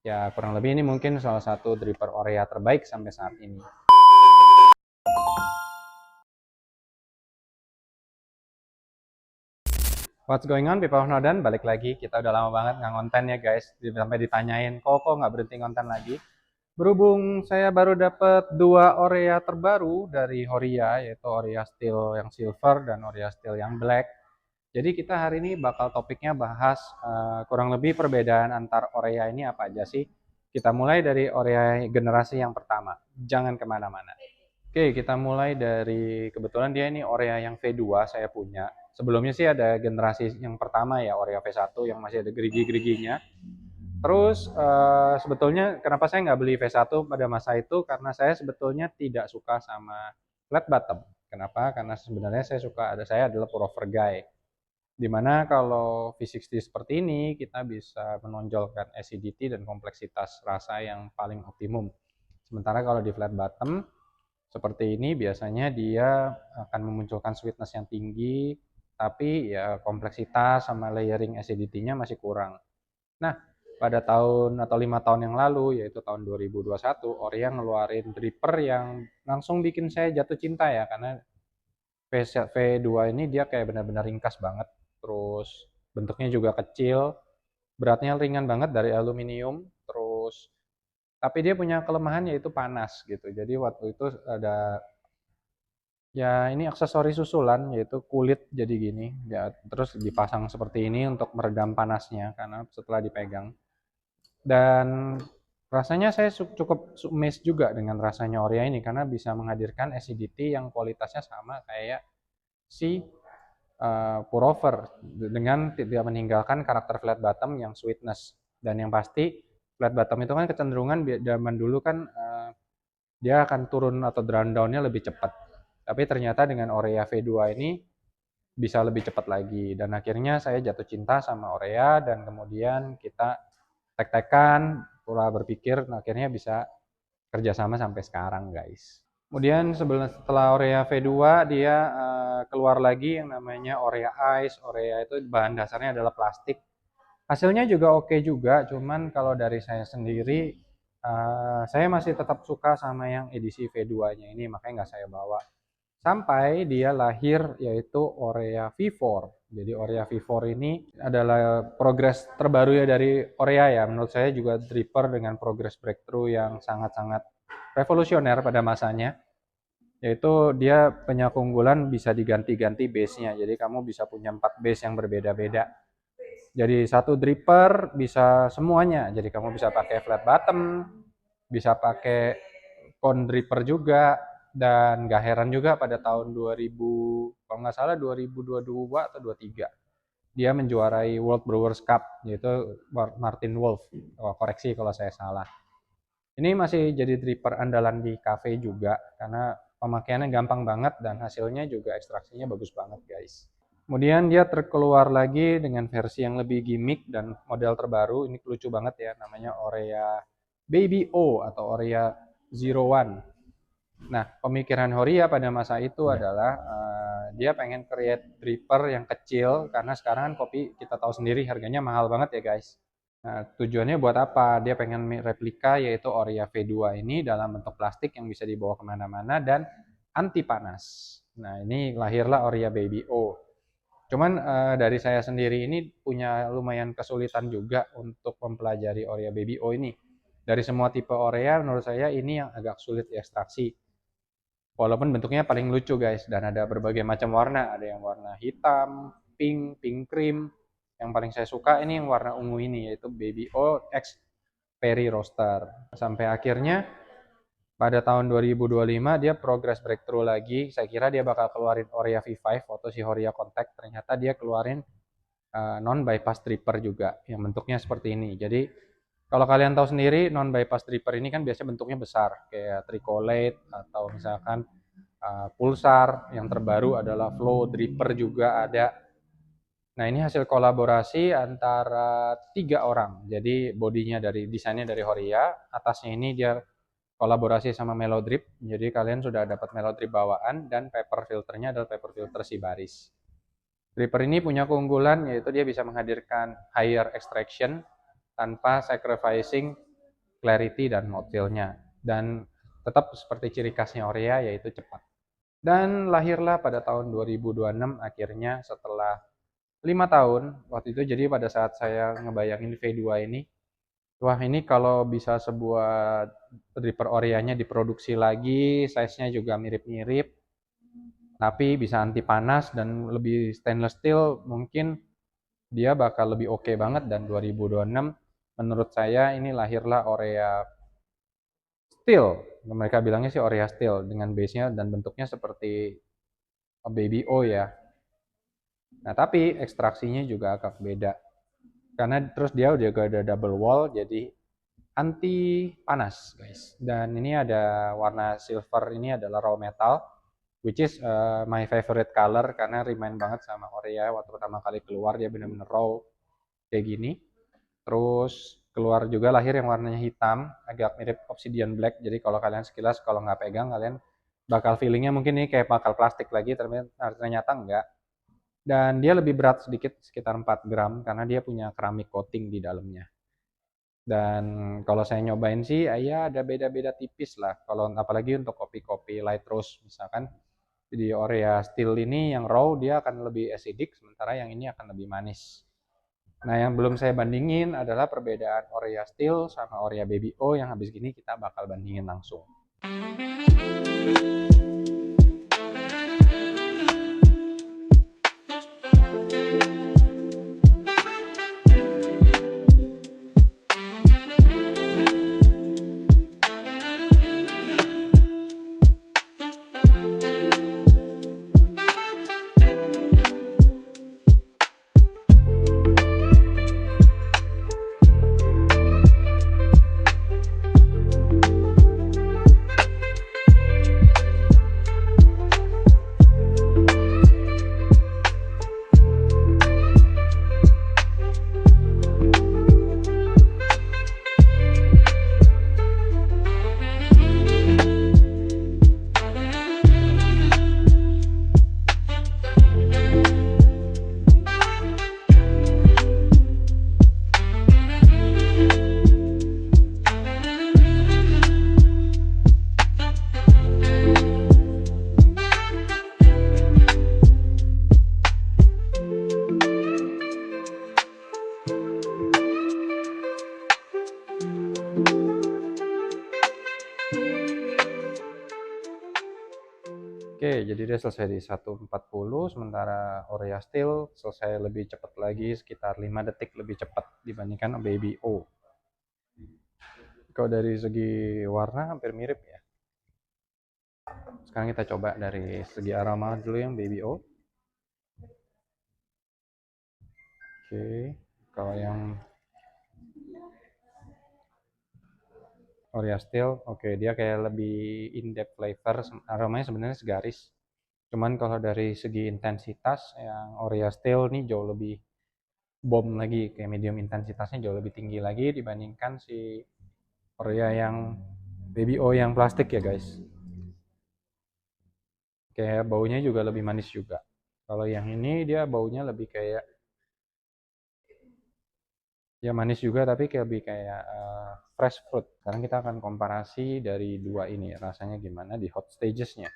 Ya kurang lebih ini mungkin salah satu dripper Orea terbaik sampai saat ini. What's going on people of Nodan? Balik lagi, kita udah lama banget nggak ngonten ya guys. Sampai ditanyain, kok nggak berhenti ngonten lagi? Berhubung saya baru dapat dua Orea terbaru dari Horia, yaitu Orea Steel yang silver dan Orea Steel yang black. Jadi kita hari ini bakal topiknya bahas kurang lebih perbedaan antar Orea ini apa aja sih. Kita mulai dari Orea generasi yang pertama. Jangan kemana-mana. Oke, kita mulai dari kebetulan dia ini Orea yang V2 saya punya. Sebelumnya sih ada generasi yang pertama ya, Orea V1 yang masih ada gerigi-geriginya. Terus sebetulnya kenapa saya nggak beli V1 pada masa itu, karena saya sebetulnya tidak suka sama flat bottom. Kenapa? Karena sebenarnya saya adalah pullover guy. Dimana kalau V60 seperti ini, kita bisa menonjolkan acidity dan kompleksitas rasa yang paling optimum. Sementara kalau di flat bottom, seperti ini biasanya dia akan memunculkan sweetness yang tinggi, tapi ya kompleksitas sama layering acidity-nya masih kurang. Nah, pada tahun atau 5 tahun yang lalu, yaitu tahun 2021, Orea ngeluarin dripper yang langsung bikin saya jatuh cinta ya, karena V2 ini dia kayak benar-benar ringkas banget, terus bentuknya juga kecil, beratnya ringan banget dari aluminium, terus tapi dia punya kelemahan yaitu panas gitu. Jadi waktu itu ada ya ini aksesori susulan yaitu kulit jadi gini ya, terus dipasang seperti ini untuk meredam panasnya karena setelah dipegang. Dan rasanya saya cukup amazed juga dengan rasanya Orea ini karena bisa menghadirkan acidity yang kualitasnya sama kayak si pour-over dengan tidak meninggalkan karakter flat bottom yang sweetness. Dan yang pasti flat bottom itu kan kecenderungan zaman dulu kan dia akan turun atau drown down-nya lebih cepat. Tapi ternyata dengan Orea V2 ini bisa lebih cepat lagi. Dan akhirnya saya jatuh cinta sama Orea dan kemudian kita tek-tekan, pula berpikir, nah akhirnya bisa kerjasama sampai sekarang guys. Kemudian setelah Orea V2 dia keluar lagi yang namanya Orea Ice. Orea itu bahan dasarnya adalah plastik. Hasilnya juga oke juga, cuman kalau dari saya sendiri saya masih tetap suka sama yang edisi V2-nya ini, makanya nggak saya bawa. Sampai dia lahir yaitu Orea V4. Jadi Orea V4 ini adalah progres terbaru ya dari Orea ya. Menurut saya juga dripper dengan progress breakthrough yang sangat-sangat revolusioner pada masanya. Yaitu dia punya keunggulan bisa diganti-ganti base-nya. Jadi kamu bisa punya 4 base yang berbeda-beda. Jadi satu dripper bisa semuanya. Jadi kamu bisa pakai flat bottom, bisa pakai cone dripper juga, dan gak heran juga pada tahun 2000, kalau nggak salah 2022 atau 23, dia menjuarai World Brewers Cup, yaitu Martin Wolf. Oh, koreksi kalau saya salah. Ini masih jadi dripper andalan di cafe juga, karena pemakaiannya gampang banget dan hasilnya juga ekstraksinya bagus banget guys. Kemudian dia terkeluar lagi dengan versi yang lebih gimmick dan model terbaru. Ini lucu banget ya, namanya Orea Baby O atau Orea Zero One. Nah, pemikiran Horia pada masa itu adalah dia pengen create dripper yang kecil karena sekarang kan kopi kita tahu sendiri harganya mahal banget ya guys. Nah, tujuannya buat apa? Dia pengen replika yaitu Orea V2 ini dalam bentuk plastik yang bisa dibawa kemana-mana dan anti panas. Nah, ini lahirlah Orea Baby O. Cuman dari saya sendiri ini punya lumayan kesulitan juga untuk mempelajari Orea Baby O ini. Dari semua tipe Orea menurut saya ini yang agak sulit diekstraksi. Walaupun bentuknya paling lucu guys, dan ada berbagai macam warna. Ada yang warna hitam, pink, pink cream. Yang paling saya suka ini yang warna ungu ini, yaitu Baby O X Perry Roaster. Sampai akhirnya pada tahun 2025 dia progress breakthrough lagi. Saya kira dia bakal keluarin Orea V5 atau si Horia Contact. Ternyata dia keluarin non bypass dripper juga yang bentuknya seperti ini. Jadi kalau kalian tahu sendiri, non bypass dripper ini kan biasanya bentuknya besar, kayak tricolate atau misalkan pulsar. Yang terbaru adalah flow dripper juga ada. Nah, ini hasil kolaborasi antara 3 orang. Jadi bodinya dari desainnya dari Horia, atasnya ini dia kolaborasi sama Melodrip. Jadi kalian sudah dapat Melodrip bawaan dan paper filternya adalah paper filter Sibaris. Dripper ini punya keunggulan yaitu dia bisa menghadirkan higher extraction tanpa sacrificing clarity dan mouthfeel-nya. Dan tetap seperti ciri khasnya Oreo yaitu cepat. Dan lahirlah pada tahun 2026 akhirnya setelah 5 tahun waktu itu. Jadi pada saat saya ngebayangin V2 ini, wah ini kalau bisa sebuah dripper Oreo-nya diproduksi lagi, size-nya juga mirip-mirip, tapi bisa anti panas dan lebih stainless steel, mungkin dia bakal lebih oke banget. Dan 2026 menurut saya ini lahirlah Oreo Steel. Mereka bilangnya sih Oreo Steel dengan base-nya dan bentuknya seperti Baby O ya. Nah, tapi ekstraksinya juga agak beda. Karena terus dia juga ada double wall jadi anti panas, guys. Dan ini ada warna silver, ini adalah raw metal, which is my favorite color karena remind banget sama Oreo waktu pertama kali keluar dia bener-bener raw kayak gini. Terus keluar juga lahir yang warnanya hitam, agak mirip obsidian black. Jadi kalau kalian sekilas kalau nggak pegang, kalian bakal feelingnya mungkin ini kayak bakal plastik lagi, ternyata enggak. Dan dia lebih berat sedikit, sekitar 4 gram, karena dia punya keramik coating di dalamnya. Dan kalau saya nyobain sih, ya ada beda-beda tipis lah. Kalau apalagi untuk kopi-kopi light roast misalkan, di Oreo Steel ini yang raw dia akan lebih acidic, sementara yang ini akan lebih manis. Nah, yang belum saya bandingin adalah perbedaan Oreo Steel sama Oreo Baby O yang habis gini kita bakal bandingin langsung. Oke, jadi dia selesai di 1:40, sementara Oreo Steel selesai lebih cepat lagi, sekitar 5 detik lebih cepat dibandingkan Baby O. Kalau dari segi warna hampir mirip ya. Sekarang kita coba dari segi aroma dulu yang Baby O. Oke, kalau yang Oreo Steel, oke dia kayak lebih in-depth flavor, aromanya sebenarnya segaris. Cuman kalau dari segi intensitas, yang Oreo Steel nih jauh lebih bomb lagi, kayak medium intensitasnya jauh lebih tinggi lagi dibandingkan si Oreo yang Baby O yang plastik ya guys. Kayak baunya juga lebih manis juga. Kalau yang ini dia baunya lebih kayak ya manis juga tapi kayak lebih kayak fresh fruit. Sekarang kita akan komparasi dari dua ini rasanya gimana di hot stagesnya.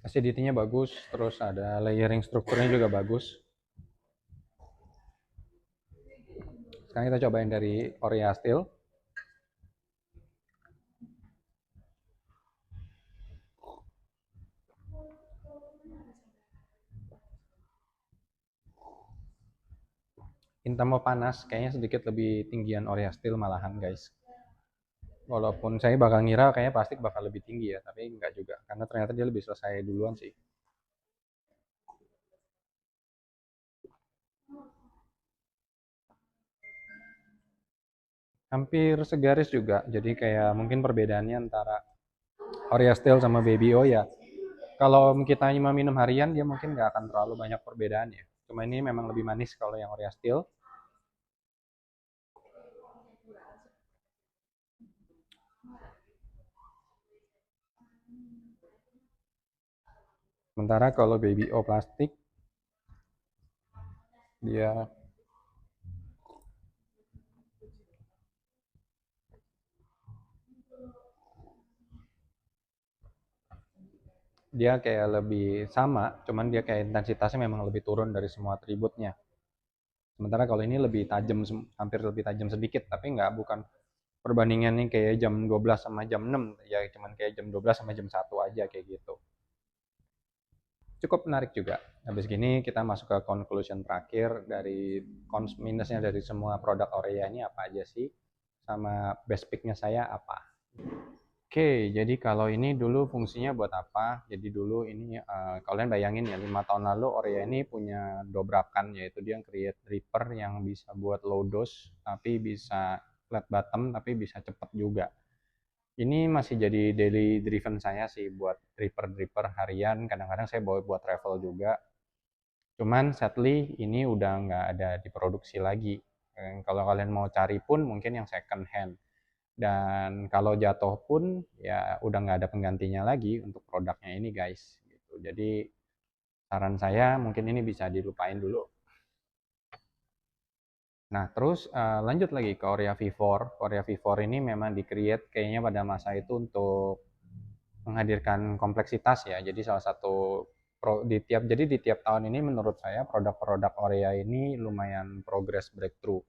Acidity-nya bagus, terus ada layering strukturnya juga bagus. Sekarang kita cobain dari Oreo Steel. In term of panas, kayaknya sedikit lebih tinggian Oreo Steel malahan guys. Walaupun saya bakal ngira kayaknya plastik bakal lebih tinggi ya, tapi enggak juga. Karena ternyata dia lebih selesai duluan sih. Hampir segaris juga, jadi kayak mungkin perbedaannya antara Oreo Steel sama Baby O ya. Kalau kita cuma minum harian, dia mungkin nggak akan terlalu banyak perbedaannya. Cuma ini memang lebih manis kalau yang Oreo Steel. Sementara kalau Baby O plastik, dia dia kayak lebih sama, cuman dia kayak intensitasnya memang lebih turun dari semua atributnya. Sementara kalau ini lebih tajam, hampir lebih tajam sedikit, tapi nggak, bukan perbandingannya kayak jam 12 sama jam 6, ya cuman kayak jam 12 sama jam 1 aja kayak gitu. Cukup menarik juga. Habis gini kita masuk ke conclusion terakhir dari cons minusnya dari semua produk Orea ini apa aja sih, sama best picknya saya apa. Oke, jadi kalau ini dulu fungsinya buat apa? Jadi dulu ini kalian bayangin ya, 5 tahun lalu Orea ini punya dobrakan, yaitu dia create dripper yang bisa buat low dose, tapi bisa flat bottom, tapi bisa cepet juga. Ini masih jadi daily driven saya sih buat dripper-dripper harian, kadang-kadang saya bawa buat travel juga. Cuman sadly ini udah nggak ada diproduksi lagi. Kalau kalian mau cari pun mungkin yang second hand. Dan kalau jatuh pun ya udah nggak ada penggantinya lagi untuk produknya ini guys. Gitu. Jadi saran saya mungkin ini bisa dilupain dulu. Nah terus lanjut lagi ke Orea V4. Orea V4 ini memang di-create kayaknya pada masa itu untuk menghadirkan kompleksitas ya. Jadi salah satu di tiap tahun ini menurut saya produk-produk Orea ini lumayan progress breakthrough.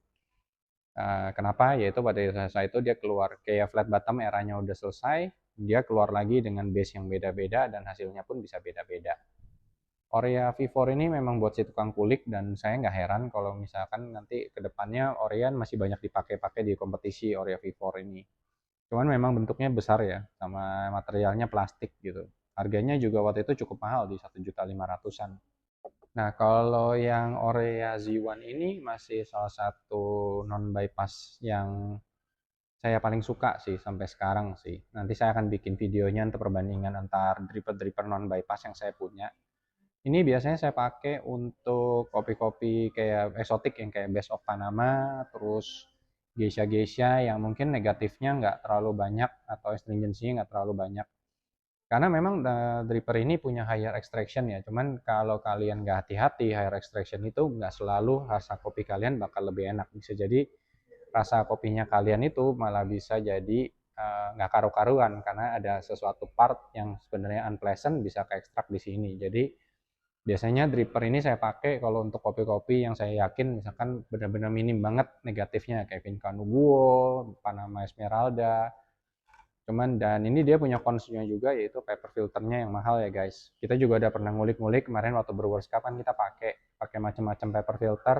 Kenapa? Yaitu pada saat itu dia keluar kayak flat bottom eranya udah selesai, dia keluar lagi dengan base yang beda-beda dan hasilnya pun bisa beda-beda. Orea V4 ini memang buat si tukang kulik dan saya nggak heran kalau misalkan nanti kedepannya Orea masih banyak dipakai-pakai di kompetisi Orea V4 ini. Cuman memang bentuknya besar ya, sama materialnya plastik gitu. Harganya juga waktu itu cukup mahal di 1.500.000-an. Nah, kalau yang Orea Z1 ini masih salah satu non bypass yang saya paling suka sih sampai sekarang sih. Nanti saya akan bikin videonya untuk perbandingan antar dripper-dripper non bypass yang saya punya. Ini biasanya saya pakai untuk kopi-kopi kayak eksotik yang kayak Best of Panama, terus geisha-geisha yang mungkin negatifnya nggak terlalu banyak atau astringensinya nggak terlalu banyak. Karena memang dripper ini punya higher extraction ya, cuman kalau kalian nggak hati-hati, higher extraction itu nggak selalu rasa kopi kalian bakal lebih enak. Bisa jadi rasa kopinya kalian itu malah bisa jadi nggak karu-karuan karena ada sesuatu part yang sebenarnya unpleasant bisa keekstrak di sini. Jadi biasanya dripper ini saya pakai kalau untuk kopi-kopi yang saya yakin misalkan benar-benar minim banget negatifnya kayak Vinca Nubuo, Panama Esmeralda. Cuman dan ini dia punya konsumnya juga yaitu paper filternya yang mahal ya guys. Kita juga udah pernah ngulik-ngulik kemarin waktu Brewers Cup kan kita pakai macam-macam paper filter.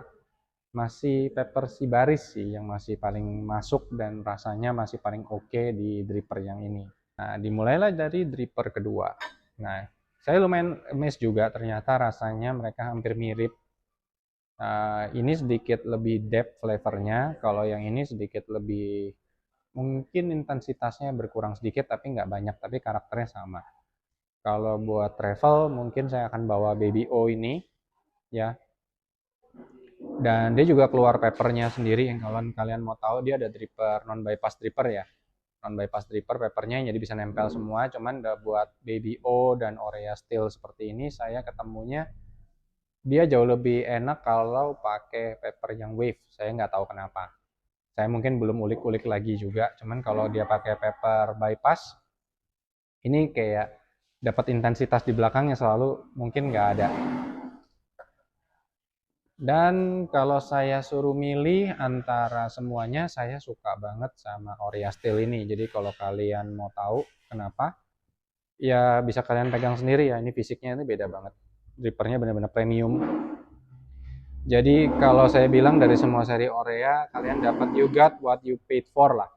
Masih paper Sibaris sih yang masih paling masuk dan rasanya masih paling oke di dripper yang ini. Nah, dimulailah dari dripper kedua. Nah, saya lumayan amazed juga ternyata rasanya mereka hampir mirip. Ini sedikit lebih depth flavornya, kalau yang ini sedikit lebih mungkin intensitasnya berkurang sedikit tapi nggak banyak, tapi karakternya sama. Kalau buat travel mungkin saya akan bawa Baby O ini ya. Dan dia juga keluar papernya sendiri yang kalau kalian mau tahu dia ada dripper non bypass dripper ya. Non bypass dripper papernya jadi bisa nempel semua, cuman udah buat Baby O dan Orea Steel seperti ini saya ketemunya dia jauh lebih enak kalau pakai paper yang wave. Saya nggak tahu kenapa. Saya mungkin belum ulik-ulik lagi juga, cuman kalau dia pakai paper bypass ini kayak dapat intensitas di belakangnya selalu mungkin nggak ada. Dan kalau saya suruh milih antara semuanya, saya suka banget sama Orea Steel ini. Jadi kalau kalian mau tahu kenapa, ya bisa kalian pegang sendiri ya. Ini fisiknya ini beda banget. Drippernya benar-benar premium. Jadi kalau saya bilang dari semua seri Orea, kalian dapat you got what you paid for lah.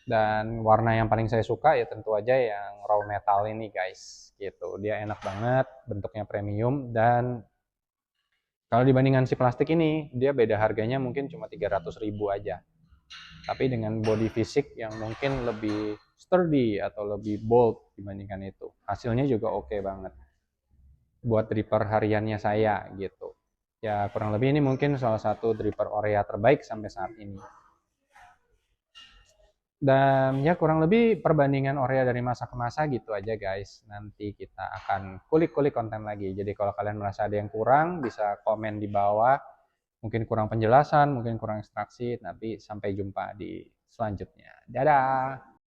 Dan warna yang paling saya suka ya tentu aja yang raw metal ini guys. Gitu. Dia enak banget, bentuknya premium dan kalau dibandingkan si plastik ini, dia beda harganya mungkin cuma 300.000 aja. Tapi dengan body fisik yang mungkin lebih sturdy atau lebih bold dibandingkan itu. Hasilnya juga oke banget. Buat dripper hariannya saya gitu. Ya kurang lebih ini mungkin salah satu dripper Orea terbaik sampai saat ini. Dan ya kurang lebih perbandingan Oreo dari masa ke masa gitu aja guys. Nanti kita akan kulik-kulik konten lagi. Jadi kalau kalian merasa ada yang kurang, bisa komen di bawah. Mungkin kurang penjelasan, mungkin kurang ekstraksi. Tapi sampai jumpa di selanjutnya. Dadah!